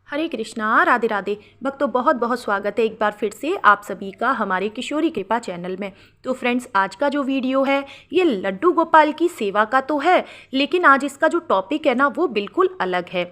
हरे कृष्णा, राधे राधे। भक्तों, बहुत बहुत स्वागत है एक बार फिर से आप सभी का हमारे किशोरी कृपा चैनल में। तो फ्रेंड्स, आज का जो वीडियो है ये लड्डू गोपाल की सेवा का तो है, लेकिन आज इसका जो टॉपिक है ना वो बिल्कुल अलग है।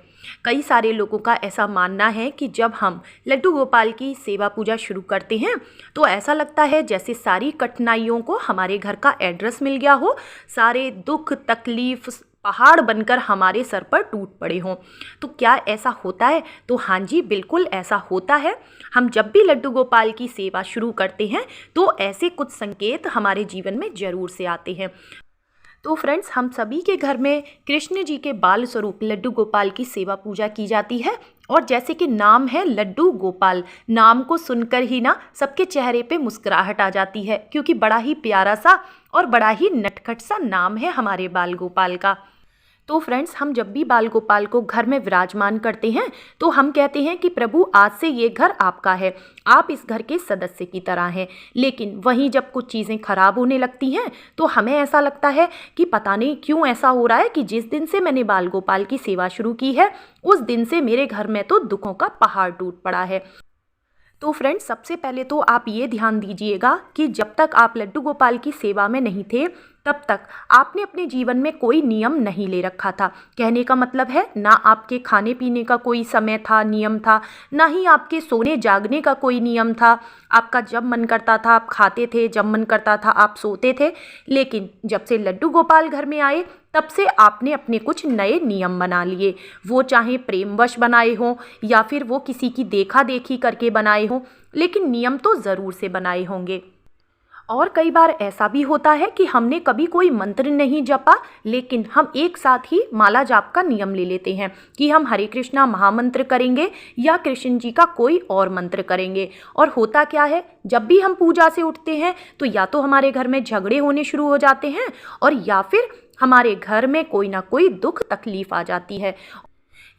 कई सारे लोगों का ऐसा मानना है कि जब हम लड्डू गोपाल की सेवा पूजा शुरू करते हैं तो ऐसा लगता है जैसे सारी कठिनाइयों को हमारे घर का एड्रेस मिल गया हो, सारे दुख तकलीफ पहाड़ बनकर हमारे सर पर टूट पड़े हों। तो क्या ऐसा होता है? तो हाँ जी, बिल्कुल ऐसा होता है। हम जब भी लड्डू गोपाल की सेवा शुरू करते हैं तो ऐसे कुछ संकेत हमारे जीवन में ज़रूर से आते हैं। तो फ्रेंड्स, हम सभी के घर में कृष्ण जी के बाल स्वरूप लड्डू गोपाल की सेवा पूजा की जाती है। और जैसे कि नाम है लड्डू गोपाल, नाम को सुनकर ही ना सबके चेहरे पे मुस्कुराहट आ जाती है, क्योंकि बड़ा ही प्यारा सा और बड़ा ही नटखट सा नाम है हमारे बाल गोपाल का। तो फ्रेंड्स, हम जब भी बाल गोपाल को घर में विराजमान करते हैं तो हम कहते हैं कि प्रभु, आज से ये घर आपका है, आप इस घर के सदस्य की तरह हैं। लेकिन वहीं जब कुछ चीज़ें खराब होने लगती हैं तो हमें ऐसा लगता है कि पता नहीं क्यों ऐसा हो रहा है कि जिस दिन से मैंने बाल गोपाल की सेवा शुरू की है उस दिन से मेरे घर में तो दुखों का पहाड़ टूट पड़ा है। तो फ्रेंड्स, सबसे पहले तो आप ये ध्यान दीजिएगा कि जब तक आप लड्डू गोपाल की सेवा में नहीं थे तब तक आपने अपने जीवन में कोई नियम नहीं ले रखा था। कहने का मतलब है, ना आपके खाने पीने का कोई समय था, नियम था, ना ही आपके सोने जागने का कोई नियम था। आपका जब मन करता था आप खाते थे, जब मन करता था आप सोते थे। लेकिन जब से लड्डू गोपाल घर में आए तब से आपने अपने कुछ नए नियम बना लिए। वो चाहे प्रेमवश बनाए हों या फिर वो किसी की देखा देखी करके बनाए हों, लेकिन नियम तो ज़रूर से बनाए होंगे। और कई बार ऐसा भी होता है कि हमने कभी कोई मंत्र नहीं जपा, लेकिन हम एक साथ ही माला जाप का नियम ले लेते हैं कि हम हरे कृष्णा महामंत्र करेंगे या कृष्ण जी का कोई और मंत्र करेंगे। और होता क्या है, जब भी हम पूजा से उठते हैं तो या तो हमारे घर में झगड़े होने शुरू हो जाते हैं और या फिर हमारे घर में कोई ना कोई दुख तकलीफ आ जाती है,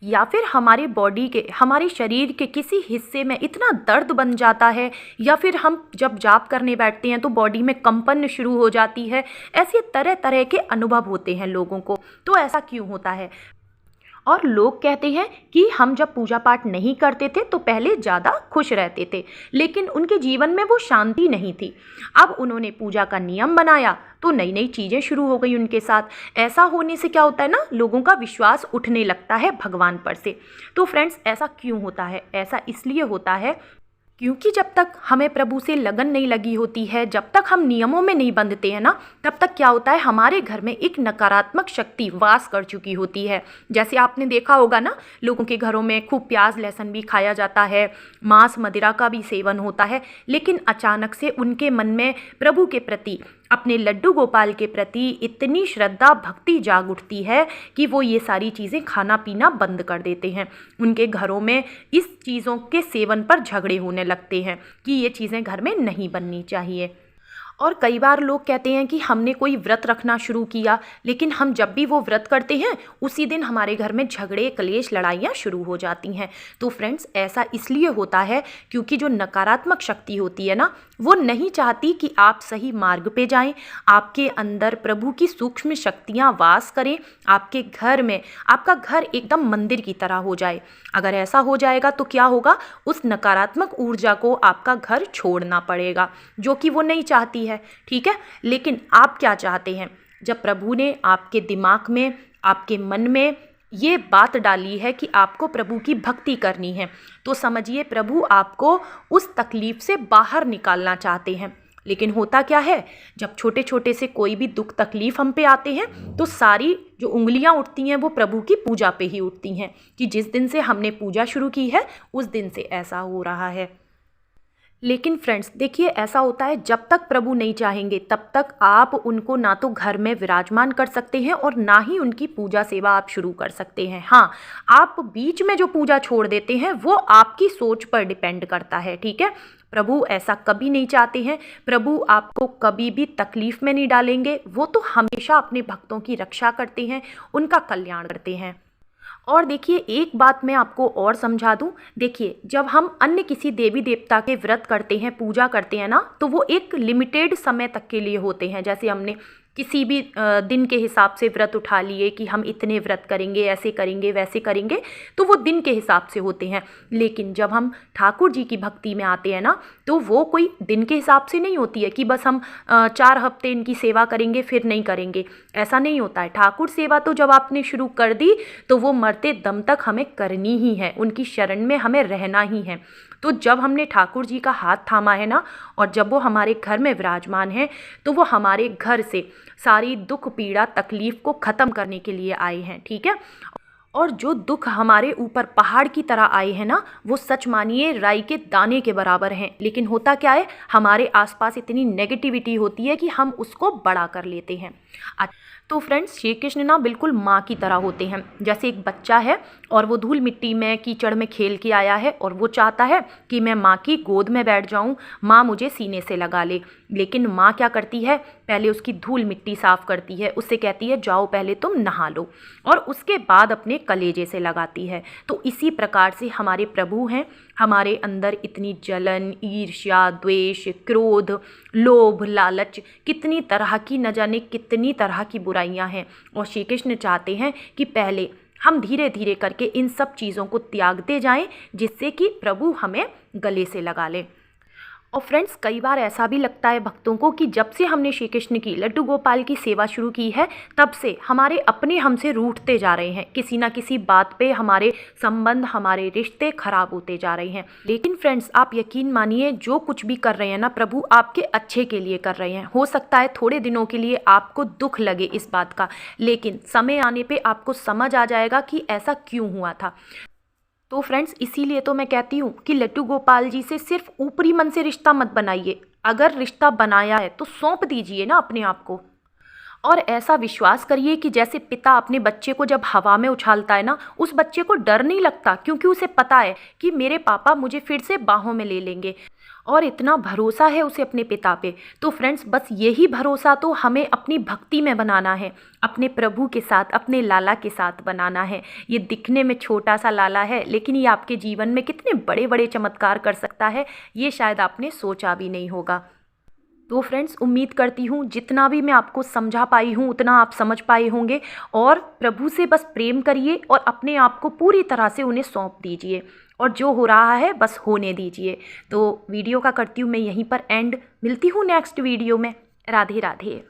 या फिर हमारे बॉडी के, हमारे शरीर के किसी हिस्से में इतना दर्द बन जाता है, या फिर हम जब जाप करने बैठते हैं तो बॉडी में कंपन शुरू हो जाती है। ऐसे तरह तरह के अनुभव होते हैं लोगों को। तो ऐसा क्यों होता है? और लोग कहते हैं कि हम जब पूजा पाठ नहीं करते थे तो पहले ज़्यादा खुश रहते थे, लेकिन उनके जीवन में वो शांति नहीं थी। अब उन्होंने पूजा का नियम बनाया तो नई नई चीज़ें शुरू हो गई उनके साथ। ऐसा होने से क्या होता है ना, लोगों का विश्वास उठने लगता है भगवान पर से। तो फ्रेंड्स, ऐसा क्यों होता है? ऐसा इसलिए होता है क्योंकि जब तक हमें प्रभु से लगन नहीं लगी होती है, जब तक हम नियमों में नहीं बंधते हैं ना, तब तक क्या होता है, हमारे घर में एक नकारात्मक शक्ति वास कर चुकी होती है। जैसे आपने देखा होगा ना, लोगों के घरों में खूब प्याज लहसुन भी खाया जाता है, मांस मदिरा का भी सेवन होता है, लेकिन अचानक से उनके मन में प्रभु के प्रति, अपने लड्डू गोपाल के प्रति इतनी श्रद्धा भक्ति जाग उठती है कि वो ये सारी चीज़ें खाना पीना बंद कर देते हैं। उनके घरों में इस चीज़ों के सेवन पर झगड़े होने लगते हैं कि ये चीज़ें घर में नहीं बननी चाहिए। और कई बार लोग कहते हैं कि हमने कोई व्रत रखना शुरू किया, लेकिन हम जब भी वो व्रत करते हैं उसी दिन हमारे घर में झगड़े कलेश लड़ाइयाँ शुरू हो जाती हैं। तो फ्रेंड्स, ऐसा इसलिए होता है क्योंकि जो नकारात्मक शक्ति होती है ना, वो नहीं चाहती कि आप सही मार्ग पे जाएं, आपके अंदर प्रभु की सूक्ष्म शक्तियाँ वास करें, आपके घर में आपका घर एकदम मंदिर की तरह हो जाए। अगर ऐसा हो जाएगा तो क्या होगा, उस नकारात्मक ऊर्जा को आपका घर छोड़ना पड़ेगा, जो कि वो नहीं चाहती है। ठीक है, लेकिन आप क्या चाहते हैं? जब प्रभु ने आपके दिमाग में, आपके मन में ये बात डाली है कि आपको प्रभु की भक्ति करनी है, तो समझिए प्रभु आपको उस तकलीफ से बाहर निकालना चाहते हैं। लेकिन होता क्या है, जब छोटे छोटे से कोई भी दुख तकलीफ हम पे आते हैं तो सारी जो उंगलियां उठती हैं वो प्रभु की पूजा पे ही उठती हैं कि जिस दिन से हमने पूजा शुरू की है उस दिन से ऐसा हो रहा है। लेकिन फ्रेंड्स, देखिए, ऐसा होता है जब तक प्रभु नहीं चाहेंगे तब तक आप उनको ना तो घर में विराजमान कर सकते हैं और ना ही उनकी पूजा सेवा आप शुरू कर सकते हैं। हाँ, आप बीच में जो पूजा छोड़ देते हैं वो आपकी सोच पर डिपेंड करता है। ठीक है, प्रभु ऐसा कभी नहीं चाहते हैं। प्रभु आपको कभी भी तकलीफ में नहीं डालेंगे। वो तो हमेशा अपने भक्तों की रक्षा करते हैं, उनका कल्याण करते हैं। और देखिए, एक बात मैं आपको और समझा दूं। देखिए, जब हम अन्य किसी देवी देवता के व्रत करते हैं, पूजा करते हैं ना, तो वो एक लिमिटेड समय तक के लिए होते हैं। जैसे हमने किसी भी दिन के हिसाब से व्रत उठा लिए कि हम इतने व्रत करेंगे, ऐसे करेंगे, वैसे करेंगे, तो वो दिन के हिसाब से होते हैं। लेकिन जब हम ठाकुर जी की भक्ति में आते हैं ना, तो वो कोई दिन के हिसाब से नहीं होती है कि बस हम 4 हफ्ते इनकी सेवा करेंगे फिर नहीं करेंगे। ऐसा नहीं होता है। ठाकुर सेवा तो जब आपने शुरू कर दी तो वो मरते दम तक हमें करनी ही है, उनकी शरण में हमें रहना ही है। तो जब हमने ठाकुर जी का हाथ थामा है ना, और जब वो हमारे घर में विराजमान है, तो वो हमारे घर से सारी दुख पीड़ा तकलीफ को ख़त्म करने के लिए आए हैं। ठीक है। और जो दुख हमारे ऊपर पहाड़ की तरह आए हैं ना, वो सच मानिए राई के दाने के बराबर हैं। लेकिन होता क्या है, हमारे आसपास इतनी नेगेटिविटी होती है कि हम उसको बड़ा कर लेते हैं। तो फ्रेंड्स, श्री कृष्ण ना बिल्कुल माँ की तरह होते हैं। जैसे एक बच्चा है और वो धूल मिट्टी में कीचड़ में खेल के आया है और वो चाहता है कि मैं माँ की गोद में बैठ जाऊँ, माँ मुझे सीने से लगा ले। लेकिन माँ क्या करती है, पहले उसकी धूल मिट्टी साफ़ करती है, उससे कहती है जाओ पहले तुम नहा लो, और उसके बाद अपने कलेजे से लगाती है। तो इसी प्रकार से हमारे प्रभु हैं। हमारे अंदर इतनी जलन, ईर्ष्या, द्वेष, क्रोध, लोभ, लालच, कितनी तरह की, न जाने कितनी तरह की बुराइयां हैं। और श्री कृष्ण चाहते हैं कि पहले हम धीरे धीरे करके इन सब चीज़ों को त्यागते जाएं, जिससे कि प्रभु हमें गले से लगा लें। और फ्रेंड्स, कई बार ऐसा भी लगता है भक्तों को कि जब से हमने श्री कृष्ण की, लड्डू गोपाल की सेवा शुरू की है, तब से हमारे अपने हमसे रूठते जा रहे हैं। किसी ना किसी बात पे हमारे संबंध, हमारे रिश्ते खराब होते जा रहे हैं। लेकिन फ्रेंड्स, आप यकीन मानिए, जो कुछ भी कर रहे हैं ना, प्रभु आपके अच्छे के लिए कर रहे हैं। हो सकता है थोड़े दिनों के लिए आपको दुख लगे इस बात का, लेकिन समय आने पर आपको समझ आ जाएगा कि ऐसा क्यों हुआ था। तो फ्रेंड्स, इसीलिए तो मैं कहती हूँ कि लड्डू गोपाल जी से सिर्फ ऊपरी मन से रिश्ता मत बनाइए। अगर रिश्ता बनाया है तो सौंप दीजिए ना अपने आप को, और ऐसा विश्वास करिए कि जैसे पिता अपने बच्चे को जब हवा में उछालता है ना, उस बच्चे को डर नहीं लगता, क्योंकि उसे पता है कि मेरे पापा मुझे फिर से बाहों में ले लेंगे। और इतना भरोसा है उसे अपने पिता पे। तो फ्रेंड्स, बस यही भरोसा तो हमें अपनी भक्ति में बनाना है, अपने प्रभु के साथ, अपने लाला के साथ बनाना है। ये दिखने में छोटा सा लाला है, लेकिन ये आपके जीवन में कितने बड़े बड़े चमत्कार कर सकता है, ये शायद आपने सोचा भी नहीं होगा। तो फ्रेंड्स, उम्मीद करती हूँ जितना भी मैं आपको समझा पाई हूँ उतना आप समझ पाए होंगे। और प्रभु से बस प्रेम करिए और अपने आप को पूरी तरह से उन्हें सौंप दीजिए, और जो हो रहा है बस होने दीजिए। तो वीडियो का करती हूँ मैं यहीं पर एंड। मिलती हूँ नेक्स्ट वीडियो में। राधे राधे।